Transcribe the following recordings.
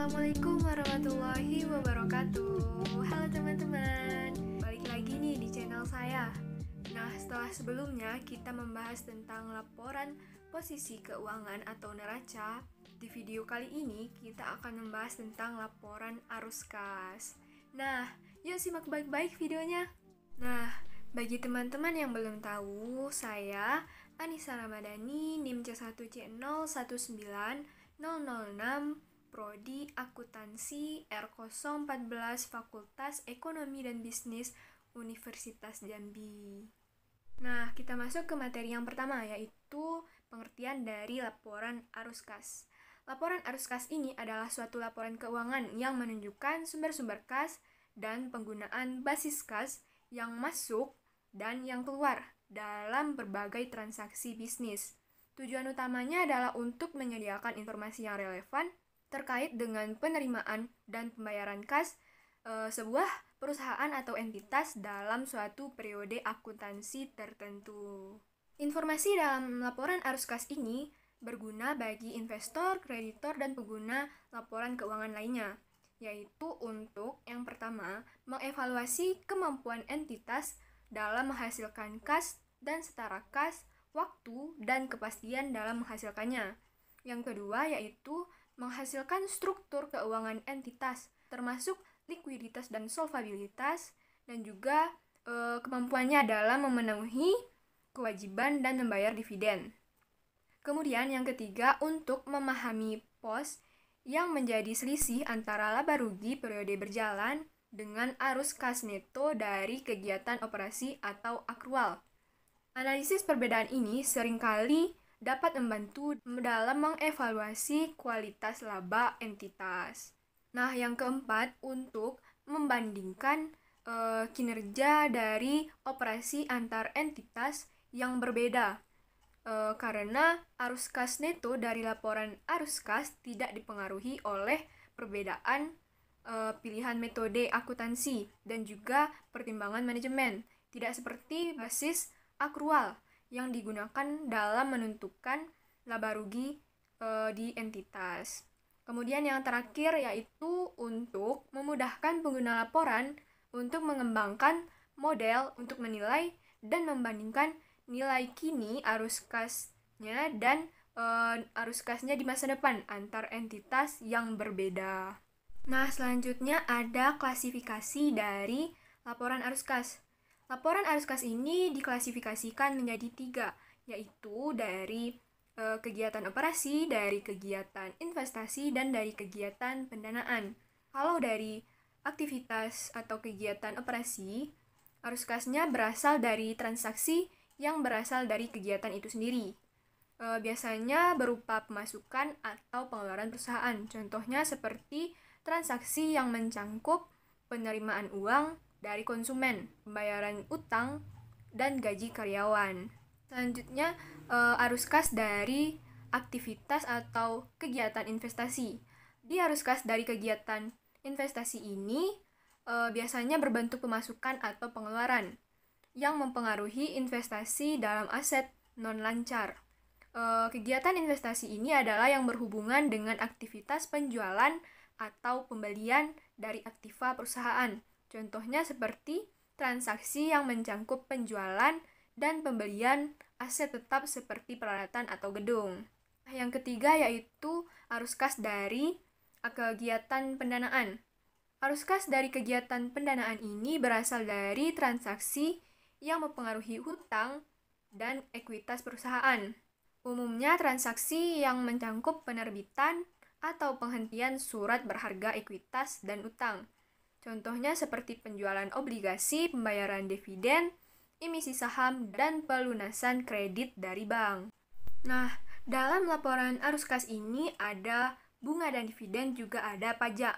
Assalamualaikum warahmatullahi wabarakatuh. Halo teman-teman, balik lagi nih di channel saya. Nah, setelah sebelumnya kita membahas tentang laporan posisi keuangan atau neraca, di video kali ini kita akan membahas tentang laporan arus kas. Nah, yuk simak baik-baik videonya. Nah, bagi teman-teman yang belum tahu, saya Anissa Ramadhani, NIM C1C019006, Prodi Akuntansi R014 Fakultas Ekonomi dan Bisnis Universitas Jambi. Nah, kita masuk ke materi yang pertama, yaitu pengertian dari laporan arus kas. Laporan arus kas ini adalah suatu laporan keuangan yang menunjukkan sumber-sumber kas dan penggunaan basis kas yang masuk dan yang keluar dalam berbagai transaksi bisnis. Tujuan utamanya adalah untuk menyediakan informasi yang relevan terkait dengan penerimaan dan pembayaran kas sebuah perusahaan atau entitas dalam suatu periode akuntansi tertentu. Informasi dalam laporan arus kas ini berguna bagi investor, kreditor, dan pengguna laporan keuangan lainnya, yaitu untuk yang pertama, mengevaluasi kemampuan entitas dalam menghasilkan kas dan setara kas, waktu, dan kepastian dalam menghasilkannya. Yang kedua yaitu menghasilkan struktur keuangan entitas, termasuk likuiditas dan solvabilitas, dan juga kemampuannya dalam memenuhi kewajiban dan membayar dividen. Kemudian yang ketiga, untuk memahami pos yang menjadi selisih antara laba rugi periode berjalan dengan arus kas neto dari kegiatan operasi atau akrual. Analisis perbedaan ini seringkali dapat membantu dalam mengevaluasi kualitas laba entitas. Nah, yang keempat, untuk membandingkan kinerja dari operasi antar entitas yang berbeda. Karena arus kas neto dari laporan arus kas tidak dipengaruhi oleh perbedaan pilihan metode akuntansi dan juga pertimbangan manajemen, tidak seperti basis akrual yang digunakan dalam menentukan laba rugi di entitas. Kemudian yang terakhir yaitu untuk memudahkan pengguna laporan untuk mengembangkan model untuk menilai dan membandingkan nilai kini arus kasnya dan arus kasnya di masa depan antar entitas yang berbeda. Nah, selanjutnya ada klasifikasi dari laporan arus kas. Laporan arus kas ini diklasifikasikan menjadi 3, yaitu dari kegiatan operasi, dari kegiatan investasi, dan dari kegiatan pendanaan. Kalau dari aktivitas atau kegiatan operasi, arus kasnya berasal dari transaksi yang berasal dari kegiatan itu sendiri. Biasanya berupa pemasukan atau pengeluaran perusahaan. Contohnya seperti transaksi yang mencangkup penerimaan uang dari konsumen, pembayaran utang, dan gaji karyawan. Selanjutnya, arus kas dari aktivitas atau kegiatan investasi. Di arus kas dari kegiatan investasi ini biasanya berbentuk pemasukan atau pengeluaran yang mempengaruhi investasi dalam aset non-lancar. Kegiatan investasi ini adalah yang berhubungan dengan aktivitas penjualan atau pembelian dari aktiva perusahaan. Contohnya seperti transaksi yang mencangkup penjualan dan pembelian aset tetap seperti peralatan atau gedung. Yang ketiga yaitu arus kas dari kegiatan pendanaan. Arus kas dari kegiatan pendanaan ini berasal dari transaksi yang mempengaruhi hutang dan ekuitas perusahaan. Umumnya transaksi yang mencangkup penerbitan atau penghentian surat berharga ekuitas dan utang. Contohnya seperti penjualan obligasi, pembayaran dividen, emisi saham, dan pelunasan kredit dari bank. Nah, dalam laporan arus kas ini ada bunga dan dividen, juga ada pajak.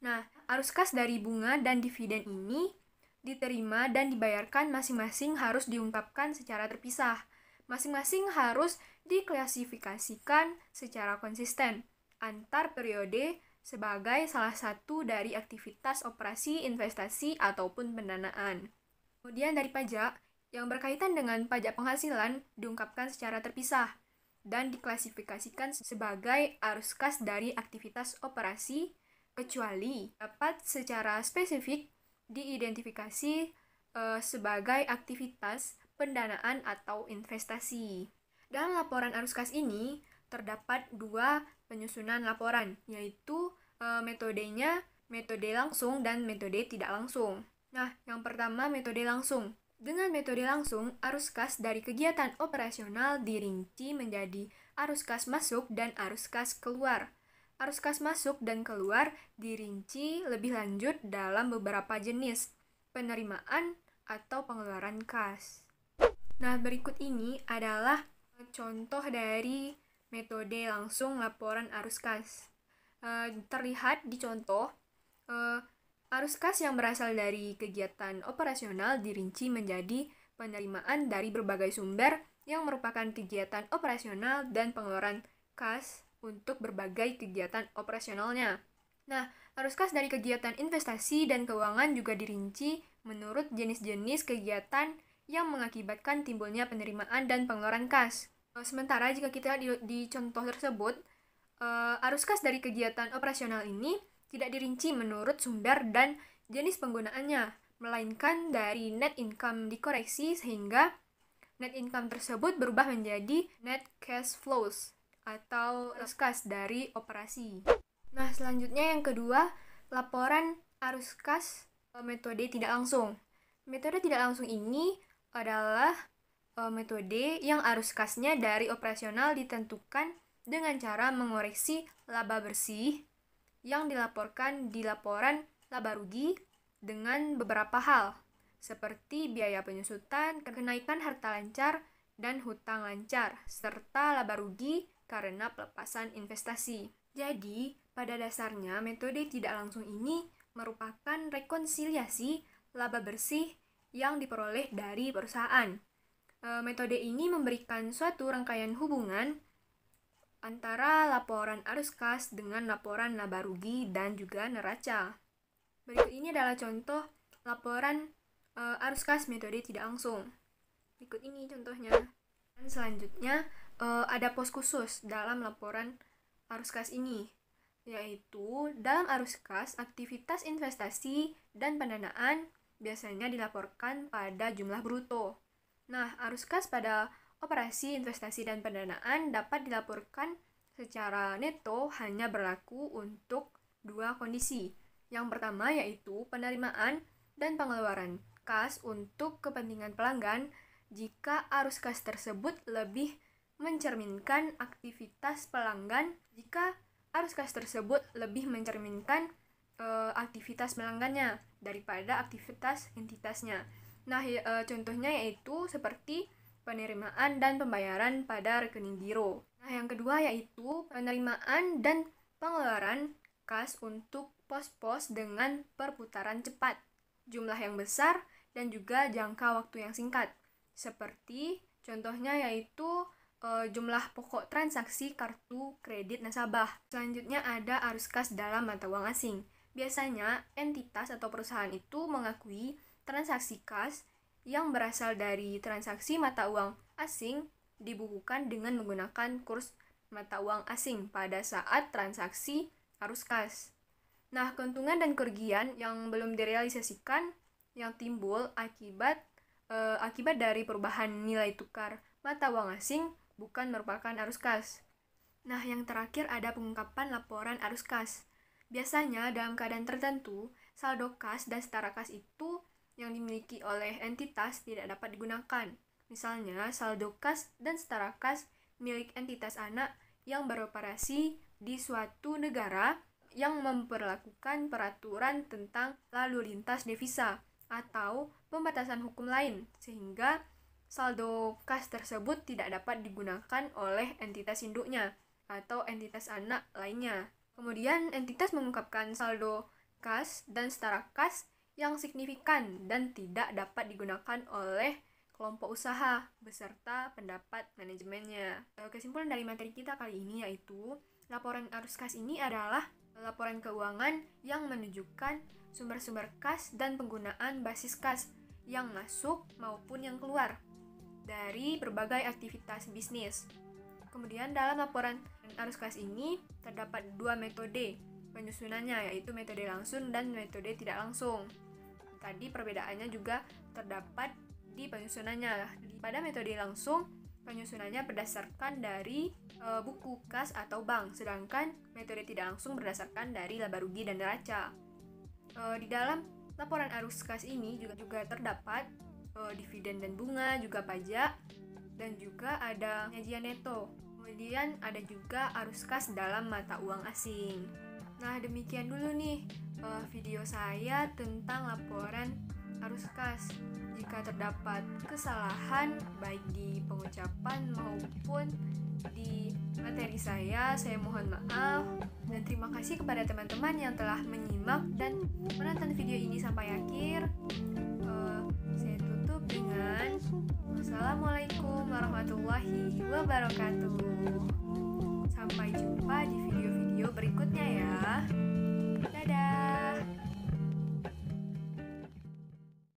Nah, arus kas dari bunga dan dividen ini diterima dan dibayarkan masing-masing harus diungkapkan secara terpisah. Masing-masing harus diklasifikasikan secara konsisten antar periode sebagai salah satu dari aktivitas operasi, investasi, ataupun pendanaan. Kemudian dari pajak, yang berkaitan dengan pajak penghasilan diungkapkan secara terpisah. dan diklasifikasikan sebagai arus kas dari aktivitas operasi, kecuali dapat secara spesifik diidentifikasi sebagai aktivitas pendanaan atau investasi. Dalam laporan arus kas ini terdapat dua penyusunan laporan, yaitu metodenya metode langsung dan metode tidak langsung. Nah, yang pertama metode langsung. Dengan metode langsung, arus kas dari kegiatan operasional dirinci menjadi arus kas masuk dan arus kas keluar. Arus kas masuk dan keluar dirinci lebih lanjut dalam beberapa jenis penerimaan atau pengeluaran kas. Nah, berikut ini adalah contoh dari metode langsung laporan arus kas. Terlihat di contoh, arus kas yang berasal dari kegiatan operasional dirinci menjadi penerimaan dari berbagai sumber yang merupakan kegiatan operasional dan pengeluaran kas untuk berbagai kegiatan operasionalnya. Nah, arus kas dari kegiatan investasi dan keuangan juga dirinci menurut jenis-jenis kegiatan yang mengakibatkan timbulnya penerimaan dan pengeluaran kas. Sementara jika kita di contoh tersebut, arus kas dari kegiatan operasional ini tidak dirinci menurut sumber dan jenis penggunaannya, melainkan dari net income dikoreksi sehingga net income tersebut berubah menjadi net cash flows atau arus kas dari operasi. Nah, selanjutnya yang kedua, laporan arus kas metode tidak langsung. Metode tidak langsung ini adalah metode yang arus kasnya dari operasional ditentukan dengan cara mengoreksi laba bersih yang dilaporkan di laporan laba rugi dengan beberapa hal, seperti biaya penyusutan, kenaikan harta lancar, dan hutang lancar, serta laba rugi karena pelepasan investasi. Jadi, pada dasarnya metode tidak langsung ini merupakan rekonsiliasi laba bersih yang diperoleh dari perusahaan. Metode ini memberikan suatu rangkaian hubungan antara laporan arus kas dengan laporan laba rugi dan juga neraca. Berikut ini adalah contoh laporan arus kas metode tidak langsung. Berikut ini contohnya. Dan selanjutnya ada pos khusus dalam laporan arus kas ini, yaitu dalam arus kas aktivitas investasi dan pendanaan biasanya dilaporkan pada jumlah bruto. Nah, arus kas pada operasi, investasi, dan pendanaan dapat dilaporkan secara neto hanya berlaku untuk dua kondisi. Yang pertama yaitu penerimaan dan pengeluaran kas untuk kepentingan pelanggan jika arus kas tersebut lebih mencerminkan aktivitas pelanggan, jika arus kas tersebut lebih mencerminkan aktivitas pelanggannya daripada aktivitas entitasnya. Nah, contohnya yaitu seperti penerimaan dan pembayaran pada rekening giro. Nah, yang kedua yaitu penerimaan dan pengeluaran kas untuk pos-pos dengan perputaran cepat, jumlah yang besar, dan juga jangka waktu yang singkat. Seperti contohnya yaitu jumlah pokok transaksi kartu kredit nasabah. Selanjutnya ada arus kas dalam mata uang asing. Biasanya entitas atau perusahaan itu mengakui transaksi kas yang berasal dari transaksi mata uang asing dibukukan dengan menggunakan kurs mata uang asing pada saat transaksi arus kas. Nah, keuntungan dan kerugian yang belum direalisasikan yang timbul akibat dari perubahan nilai tukar mata uang asing bukan merupakan arus kas. Nah, yang terakhir ada pengungkapan laporan arus kas. Biasanya dalam keadaan tertentu, saldo kas dan setara kas itu yang dimiliki oleh entitas tidak dapat digunakan. Misalnya, saldo kas dan setara kas milik entitas anak yang beroperasi di suatu negara yang memperlakukan peraturan tentang lalu lintas devisa atau pembatasan hukum lain, sehingga saldo kas tersebut tidak dapat digunakan oleh entitas induknya atau entitas anak lainnya. Kemudian, entitas mengungkapkan saldo kas dan setara kas yang signifikan dan tidak dapat digunakan oleh kelompok usaha beserta pendapat manajemennya. Kesimpulan dari materi kita kali ini yaitu laporan arus kas ini adalah laporan keuangan yang menunjukkan sumber-sumber kas dan penggunaan basis kas yang masuk maupun yang keluar dari berbagai aktivitas bisnis. Kemudian dalam laporan arus kas ini terdapat dua metode penyusunannya, yaitu metode langsung dan metode tidak langsung. Tadi perbedaannya juga terdapat di penyusunannya. Pada metode langsung, penyusunannya berdasarkan dari buku kas atau bank, sedangkan metode tidak langsung berdasarkan dari laba rugi dan neraca. Di dalam laporan arus kas ini juga terdapat dividen dan bunga, juga pajak, dan juga ada penyajian neto. Kemudian ada juga arus kas dalam mata uang asing. Nah, demikian dulu nih video saya tentang laporan arus kas. Jika terdapat kesalahan baik di pengucapan maupun di materi saya mohon maaf. Dan terima kasih kepada teman-teman yang telah menyimak dan menonton video ini sampai akhir. Saya tutup dengan Wassalamualaikum warahmatullahi wabarakatuh. Sampai jumpa di video